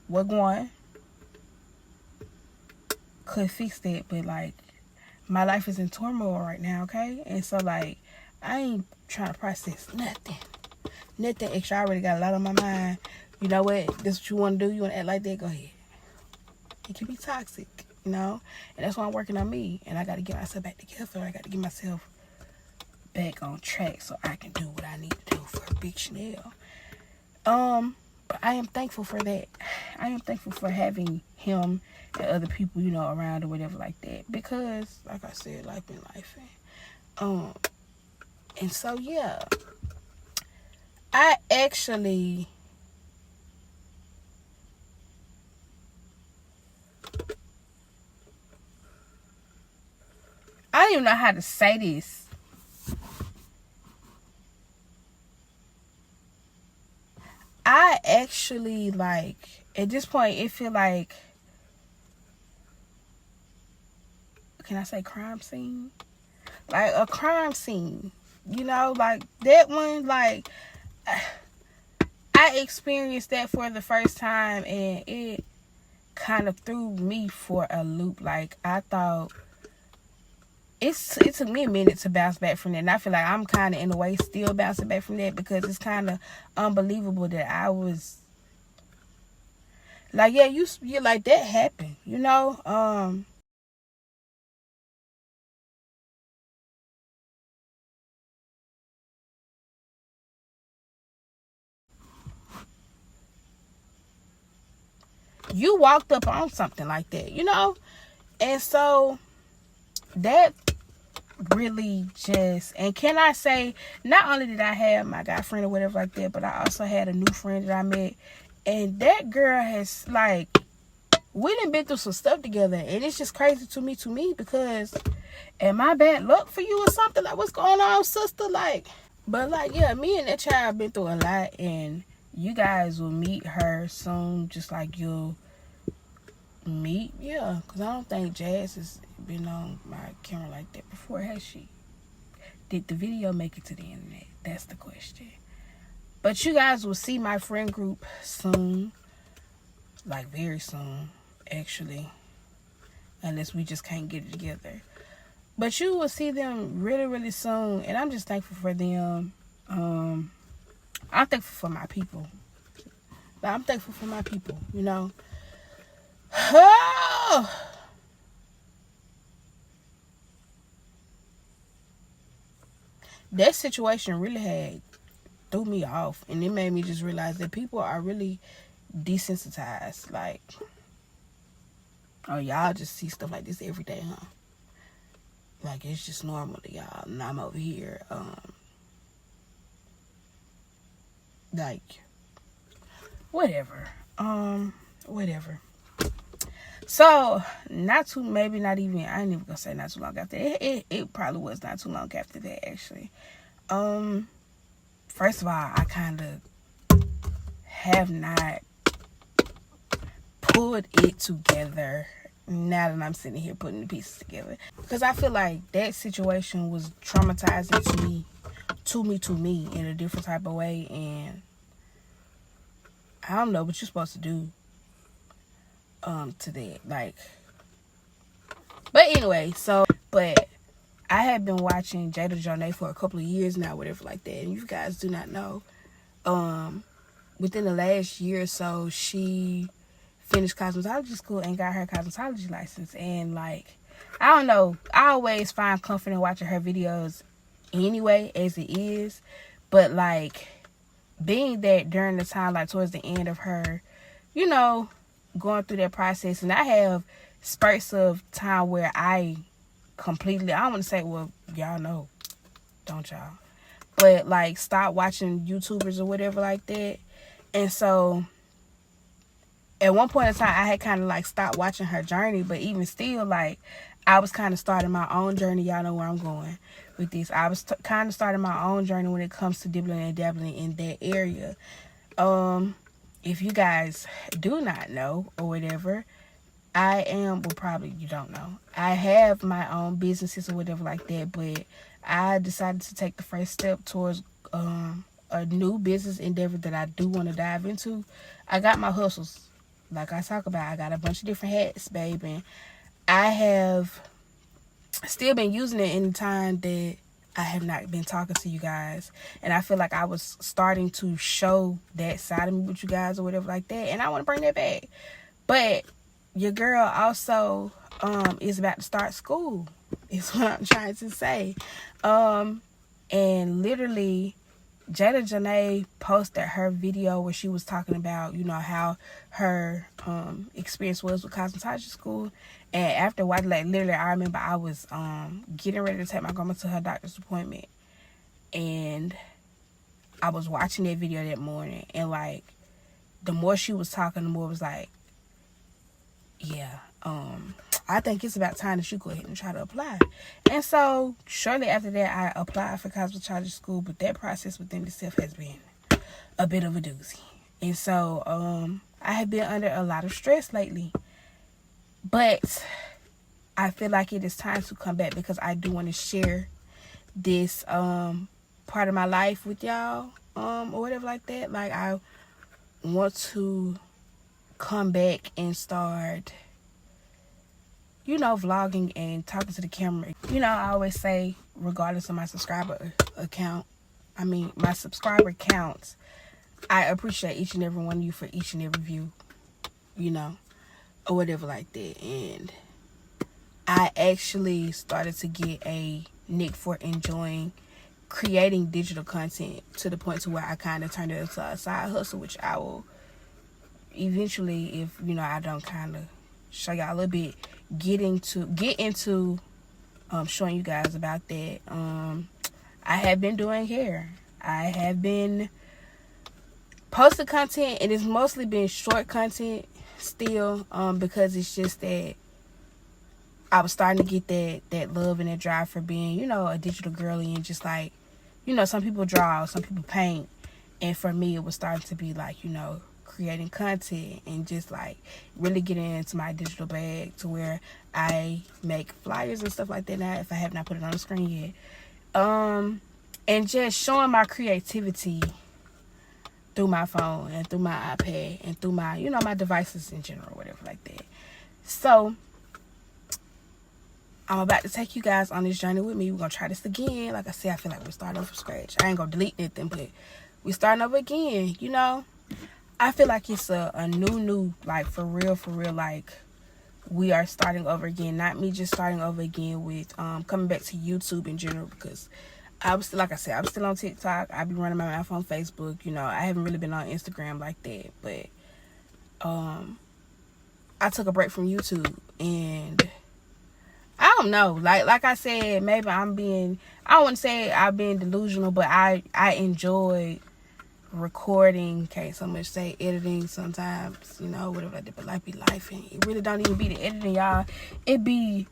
what going could fix that. But like, my life is in turmoil right now, okay? And so like, I ain't trying to process nothing extra. I already got a lot on my mind. You know what? This is what you want to do. You want to act like that? Go ahead. It can be toxic, and that's why I'm working on me. And I got to get myself back together. I got to get myself back on track so I can do what I need to do for Big Chanel. But I am thankful for that. I am thankful for having him and other people, around or whatever like that. Because, like I said, life been life. And so, yeah. I actually... I don't even know how to say this. I actually, like, at this point, it feel like, can I say crime scene? Like, a crime scene. Like, that one, like, I experienced that for the first time, and it kind of threw me for a loop. Like, I thought, it took me a minute to bounce back from that, and I feel like I'm kind of, in a way, still bouncing back from that, because it's kind of unbelievable that I was, like, yeah, you're like, that happened, you walked up on something like that, you know? And so that really just, and can I say, not only did I have my guy friend or whatever like that, but I also had a new friend that I met, and that girl has, like, we done been through some stuff together, and it's just crazy to me, because am I bad luck for you or something? Like, what's going on, sister? Like, but like, yeah, me and that child been through a lot, and you guys will meet her soon, just like you'll meet, yeah, because I don't think Jazz has been on my camera like that before, has she? Did the video make it to the internet? That's the question. But you guys will see my friend group soon, like very soon, actually, unless we just can't get it together. But you will see them really, really soon, and I'm just thankful for them. I'm thankful for my people. I'm thankful for my people, you know. Oh! That situation really had threw me off, and it made me just realize that people are really desensitized. Like, oh, y'all just see stuff like this every day, huh? Like, it's just normal to y'all, and I'm over here, like, whatever. Whatever. So, maybe not even, I ain't even gonna say not too long after. It probably was not too long after that, actually. First of all, I kind of have not pulled it together now that I'm sitting here putting the pieces together. Because I feel like that situation was traumatizing to me in a different type of way. And I don't know what you're supposed to do to that. Like, but anyway, but I have been watching Jada Jonay for a couple of years now, whatever like that. And you guys do not know, within the last year or so, she finished cosmetology school and got her cosmetology license. And like, I don't know, I always find comfort in watching her videos anyway, as it is. But like, being that during the time, like towards the end of her, you know, going through that process, and I have spurts of time where I completely, I don't want to say, well, y'all know, don't y'all? But like, stop watching YouTubers or whatever like that. And so at one point in time, I had kind of like stopped watching her journey, but even still, like, I was kind of starting my own journey. Y'all know where I'm going with this. I was kind of starting my own journey when it comes to dibbling and dabbling in that area. If you guys do not know or whatever, I am, well, probably you don't know, I have my own businesses or whatever like that, but I decided to take the first step towards a new business endeavor that I do want to dive into. I got my hustles, like I talk about. I got a bunch of different hats, babe, and I have still been using it in the time that I have not been talking to you guys. And I feel like I was starting to show that side of me with you guys or whatever like that, and I want to bring that back. But your girl also is about to start school, is what I'm trying to say. And literally, Jada Jonay posted her video where she was talking about, you know, how her experience was with cosmetology school. And after a while, like, literally, I remember I was getting ready to take my grandma to her doctor's appointment, and I was watching that video that morning, and like, the more she was talking, the more it was like, yeah, I think it's about time that you go ahead and try to apply. And so shortly after that, I applied for cosmetology school, but that process within itself has been a bit of a doozy. And so I have been under a lot of stress lately, but I feel like it is time to come back, because I do want to share this part of my life with y'all, or whatever like that. Like, I want to come back and start, you know, vlogging and talking to the camera. You know, I always say, regardless of my subscriber counts, I appreciate each and every one of you for each and every view, you know, or whatever like that. And I actually started to get a knack for enjoying creating digital content, to the point to where I kind of turned it into a side hustle, which I will eventually, if you know, I don't kind of show y'all a little bit, get into showing you guys about that. I have been doing hair. I have been posting content, and it's mostly been short content still, because it's just that I was starting to get that love and that drive for being, you know, a digital girly, and just like, you know, some people draw, some people paint, and for me it was starting to be like, you know, creating content and just like really getting into my digital bag to where I make flyers and stuff like that now, if I have not put it on the screen yet. And just showing my creativity through my phone and through my iPad and through my, you know, my devices in general, whatever like that. So I'm about to take you guys on this journey with me. We're gonna try this again. Like I said, I feel like we're starting over from scratch. I ain't gonna delete anything, but we're starting over again, you know. I feel like it's a new, like for real, like we are starting over again. Not me just starting over again with coming back to YouTube in general, because I was still, like I said, I'm still on TikTok. I be running my mouth on Facebook. You know, I haven't really been on Instagram like that. But I took a break from YouTube, and I don't know. Like I said, maybe I don't want to say I've been delusional, but I enjoy recording. Can't so much say editing sometimes, you know, whatever I did, but life be life, and it really don't even be the editing, y'all. It be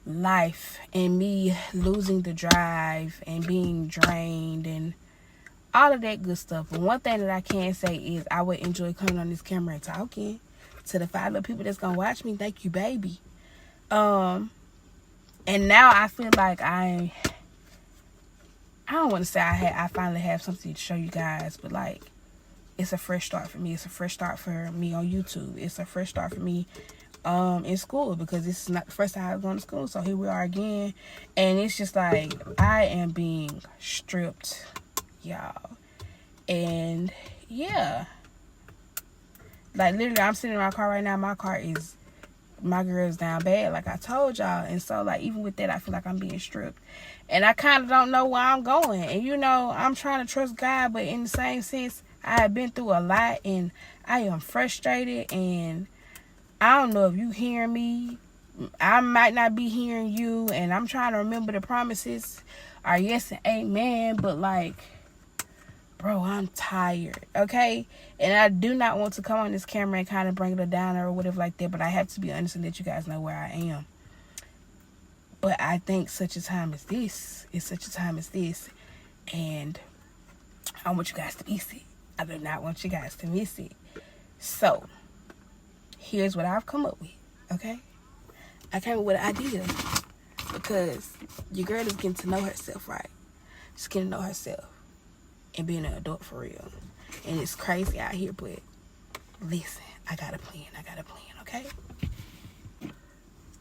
life and me losing the drive and being drained and all of that good stuff. But one thing that I can say is I would enjoy coming on this camera and talking to the 5 little people that's gonna watch me. Thank you, baby. And now I feel like I don't want to say I finally have something to show you guys, but like it's a fresh start for me. It's a fresh start for me on YouTube. It's a fresh start for me in school, because this is not the first time I was going to school. So here we are again, and it's just like I am being stripped, y'all. And yeah, like literally I'm sitting in my car right now. My girl is down bad, like I told y'all. And so like even with that, I feel like I'm being stripped, and I kind of don't know where I'm going. And you know, I'm trying to trust God, but in the same sense, I have been through a lot, and I am frustrated, and I don't know if you hear me. I might not be hearing you, and I'm trying to remember the promises are yes and amen, but like, bro, I'm tired, okay? And I do not want to come on this camera and kind of bring it down or whatever like that, but I have to be honest and let you guys know where I am. But I think such a time as this is such a time as this, and I want you guys to miss it. I do not want you guys to miss it. So here's what I've come up with, okay? I came up with an idea because your girl is getting to know herself, right? She's getting to know herself and being an adult for real. And it's crazy out here, but listen, I got a plan, okay?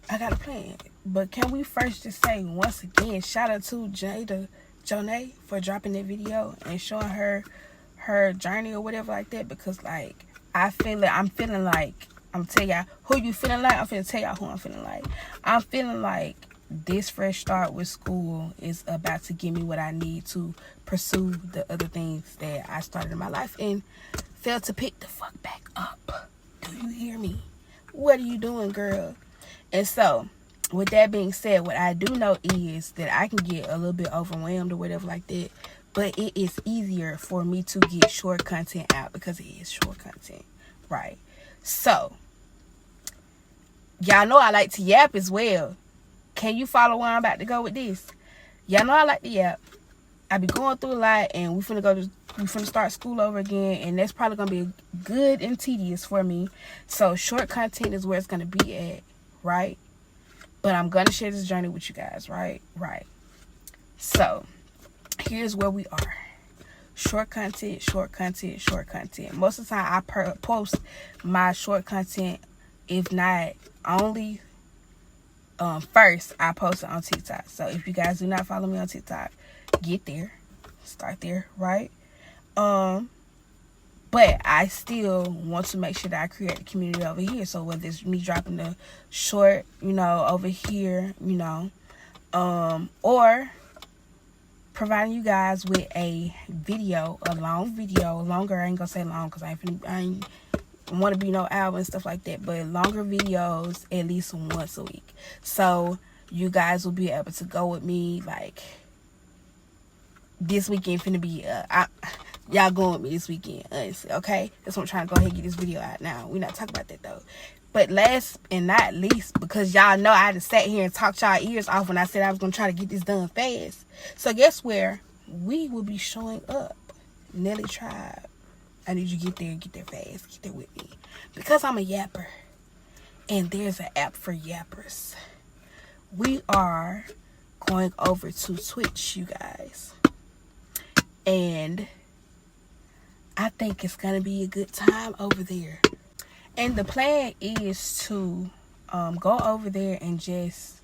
I got a plan. But can we first just say once again, shout out to Jonay for dropping that video and showing her journey or whatever like that, because like I'm feeling like, I'm telling y'all who you feeling like. I'm finna tell y'all who I'm feeling like. I'm feeling like this fresh start with school is about to give me what I need to pursue the other things that I started in my life and failed to pick the fuck back up. Do you hear me? What are you doing, girl? And so, with that being said, what I do know is that I can get a little bit overwhelmed or whatever like that, but it is easier for me to get short content out because it is short content, right? So, y'all know I like to yap as well. Can you follow where I'm about to go with this? Y'all know I like to yap. I be going through a lot, and we finna start school over again, and that's probably gonna be good and tedious for me. So short content is where it's gonna be at, right? But I'm gonna share this journey with you guys, right? So here's where we are. Short content. Most of the time I post my short content, if not only first, I post it on TikTok. So if you guys do not follow me on TikTok, get there, start there, right? But I still want to make sure that I create a community over here. So whether it's me dropping the short, you know, over here, you know, or providing you guys with a video, a long video, longer, I ain't gonna say long because I ain't want to be no album and stuff like that, but longer videos at least once a week. So you guys will be able to go with me. Like, this weekend finna be y'all going with me this weekend, honestly, okay? That's what I'm trying to go ahead and get this video out now. We're not talking about that though. But last and not least, because y'all know I just sat here and talked y'all ears off when I said I was gonna try to get this done fast. So guess where we will be showing up? Nelly Tribe. I need you to get there fast. Get there with me. Because I'm a yapper. And there's an app for yappers. We are going over to Twitch, you guys. And I think it's going to be a good time over there. And the plan is to go over there and just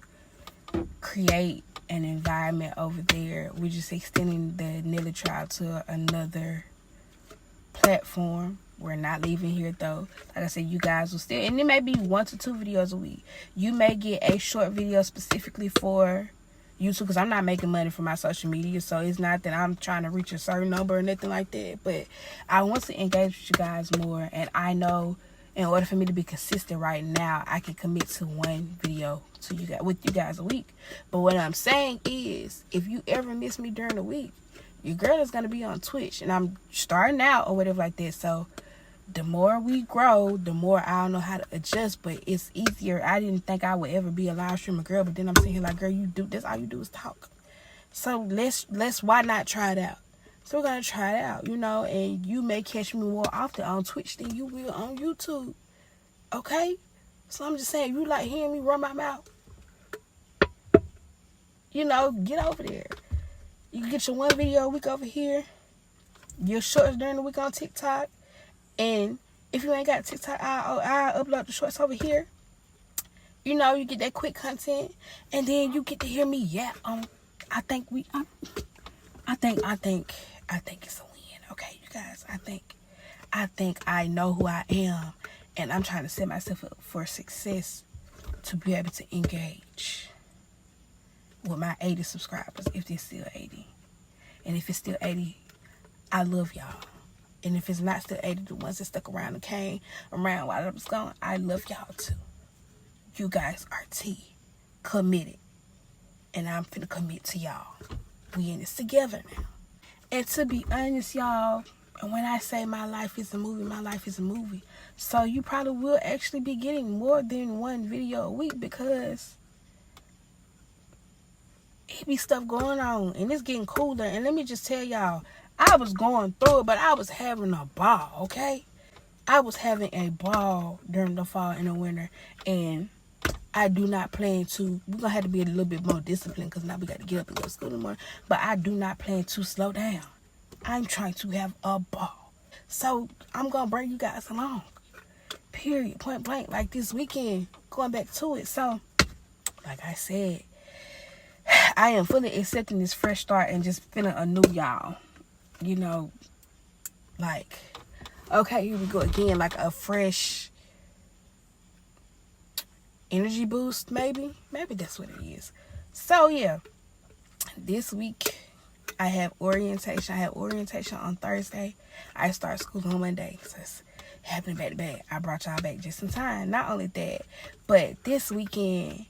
create an environment over there. We're just extending the Nelly Tribe to another platform. We're not leaving here though. Like I said, you guys will still, and it may be 1 to 2 videos a week. You may get a short video specifically for YouTube, because I'm not making money from my social media, so it's not that I'm trying to reach a certain number or nothing like that. But I want to engage with you guys more, and I know in order for me to be consistent right now, I can commit to 1 video to you guys, with you guys a week. But what I'm saying is, if you ever miss me during the week, your girl is going to be on Twitch, and I'm starting out or whatever like that. So the more we grow, the more I'll know how to adjust. But it's easier. I didn't think I would ever be a live streamer girl, but then I'm sitting here like, girl, you do this, all you do is talk. So let's why not try it out? So we're gonna try it out, you know, and you may catch me more often on Twitch than you will on YouTube. Okay? So I'm just saying, you like hearing me run my mouth, you know, get over there. You can get your 1 video a week over here, your shorts during the week on TikTok. And if you ain't got TikTok, I'll upload the shorts over here. You know, you get that quick content, and then you get to hear me yap. I think it's a win. Okay, you guys. I think I know who I am, and I'm trying to set myself up for success to be able to engage with my 80 subscribers, if there's still 80. And if it's still 80, I love y'all. And if it's not still 80, the ones that stuck around and came around while I was gone, I love y'all too. You guys are committed. And I'm finna commit to y'all. We in this together now. And to be honest, y'all, when I say my life is a movie, my life is a movie. So you probably will actually be getting more than 1 video a week, because it be stuff going on and it's getting cooler. And let me just tell y'all, I was going through it, but I was having a ball, okay? I was having a ball during the fall and the winter, and I do not plan to, we're going to have to be a little bit more disciplined, because now we got to get up and go to school in the morning, but I do not plan to slow down. I'm trying to have a ball. So I'm going to bring you guys along, period, point blank, like this weekend, going back to it. So, like I said, I am fully accepting this fresh start and just feeling anew, y'all. You know, like, okay, here we go again, like a fresh energy boost, maybe that's what it is. So yeah, this week I have orientation. I have orientation on Thursday. I start school on Monday, so it's happening back to back. I brought y'all back just in time. Not only that, but this weekend,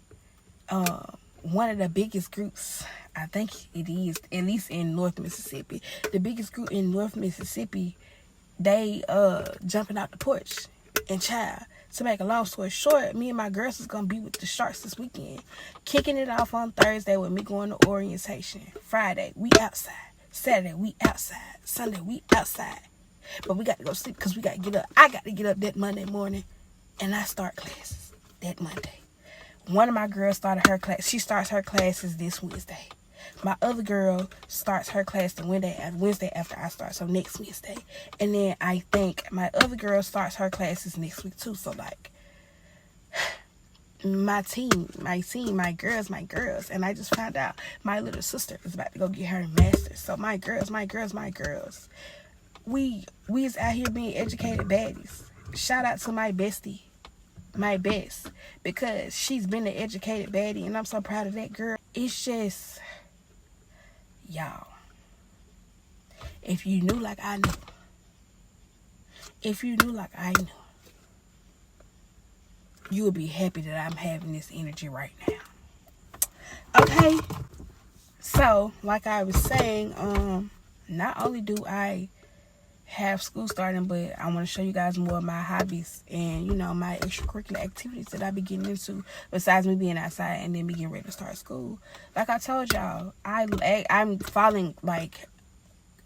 one of the biggest groups, I think it is, at least in North Mississippi, the biggest group in North Mississippi, they jumping out the porch. And child, to make a long story short, me and my girls is gonna be with the Sharks this weekend, kicking it off on Thursday with me going to orientation. Friday we outside, Saturday we outside, Sunday we outside. But we got to go sleep because we got to get up. I got to get up that Monday morning, and I start classes that Monday. One of my girls started her class. She starts her classes this Wednesday. My other girl starts her class the Wednesday after I start, so next Wednesday. And then I think my other girl starts her classes next week too. So like, my girls. And I just found out my little sister is about to go get her master's. So my girls. We is out here being educated baddies. Shout out to my bestie, my best, because she's been an educated baddie, and I'm so proud of that girl. It's just, y'all, if you knew like I knew, you will be happy that I'm having this energy right now. Okay. So, like I was saying, not only do I have school starting, but I want to show you guys more of my hobbies and, you know, my extracurricular activities that I be getting into besides me being outside and then me getting ready to start school. Like I told y'all, I'm falling, like,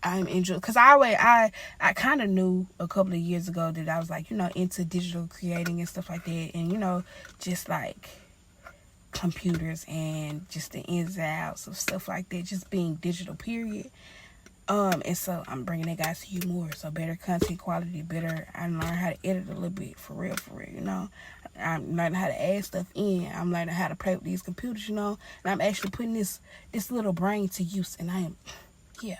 I'm enjoying, because I kind of knew a couple of years ago that I was, like, you know, into digital creating and stuff like that, and, you know, just like computers and just the ins and outs of stuff like that, just being digital, period. And so I'm bringing that guys to you more. So better content quality, better. I learned how to edit a little bit, for real, you know. I'm learning how to add stuff in. I'm learning how to play with these computers, you know. And I'm actually putting this little brain to use. And I am, yeah,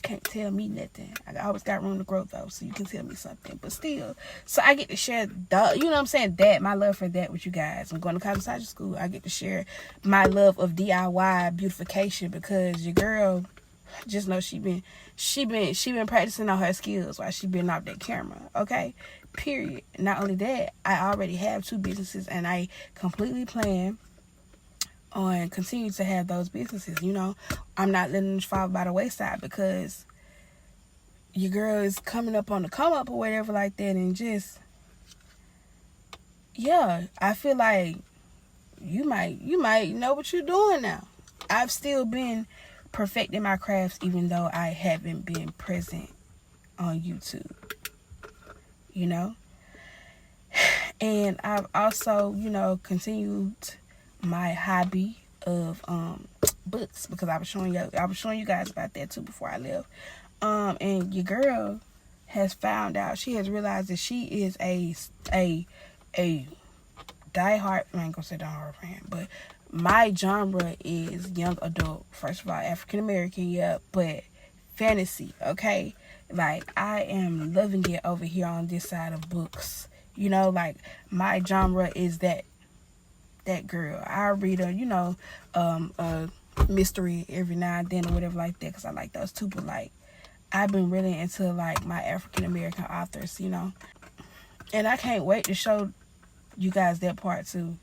can't tell me nothing. I always got room to grow, though, so you can tell me something. But still, so I get to share, you know what I'm saying, that, my love for that with you guys. I'm going to cosmetology school. I get to share my love of DIY beautification, because your girl, just know she been practicing on her skills while she been off that camera, okay? Period. Not only that, I already have 2 businesses, and I completely plan on continue to have those businesses. You know, I'm not letting them fall by the wayside, because your girl is coming up on the come up or whatever like that, and just, yeah, I feel like you might know what you're doing now. I've still been perfecting my crafts, even though I haven't been present on YouTube, you know. And I've also, you know, continued my hobby of books, because I was showing you guys about that too before I left. And your girl has found out, she has realized that she is a diehard, I ain't gonna say diehard fan, but my genre is young adult. First of all, African American, yeah, but fantasy, okay? Like, I am loving it over here on this side of books. You know, like, my genre is that girl. I read a, you know, a mystery every now and then or whatever like that, because I like those too. But, like, I've been really into, like, my African American authors, you know. And I can't wait to show you guys that part too,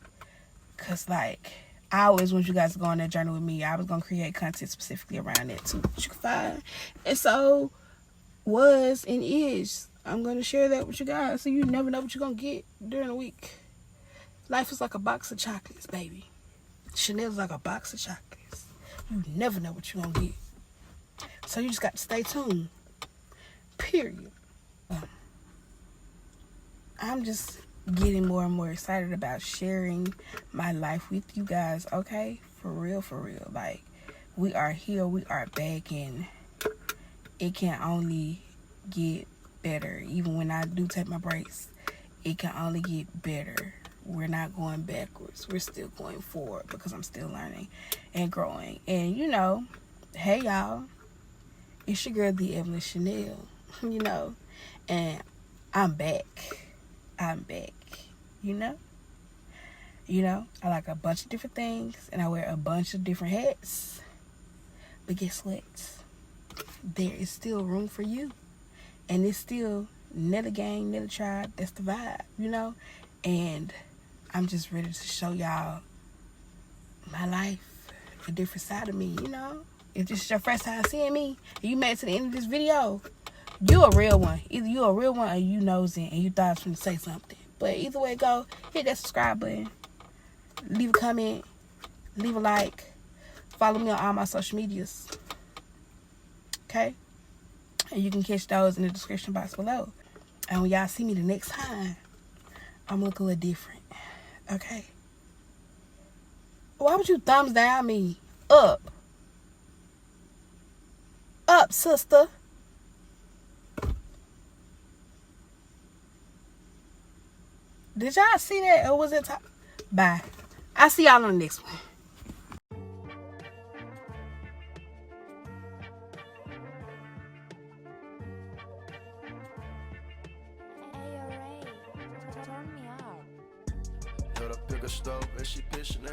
because, like, I always want you guys to go on that journey with me. I was going to create content specifically around that too, that you can find. And so, was and is, I'm going to share that with you guys, so you never know what you're going to get during the week. Life is like a box of chocolates, baby. Chanel's like a box of chocolates. You never know what you're going to get. So you just got to stay tuned. Period. I'm just getting more and more excited about sharing my life with you guys, okay? For real. Like, we are here, we are back, and it can only get better. Even when I do take my breaks, it can only get better. We're not going backwards. We're still going forward, because I'm still learning and growing. And, you know, hey, y'all, it's your girl, the Evelyn Chanel, you know, and I'm back, you know. I like a bunch of different things, and I wear a bunch of different hats, but guess what? There is still room for you, and it's still another gang, another tribe. That's the vibe, you know. And I'm just ready to show y'all my life, a different side of me, you know. If this is your first time seeing me, and you made it to the end of this video, you a real one. Either you a real one, or you nosing and you thought I was going to say something. But either way it go, hit that subscribe button, leave a comment, leave a like, follow me on all my social medias, okay? And you can catch those in the description box below. And when y'all see me the next time, I'm looking a little different, okay? Why would you thumbs down me? Up, sister. Did y'all see that, or was it top? Bye. I'll see y'all on the next one. Hit a pick a stove and she pitching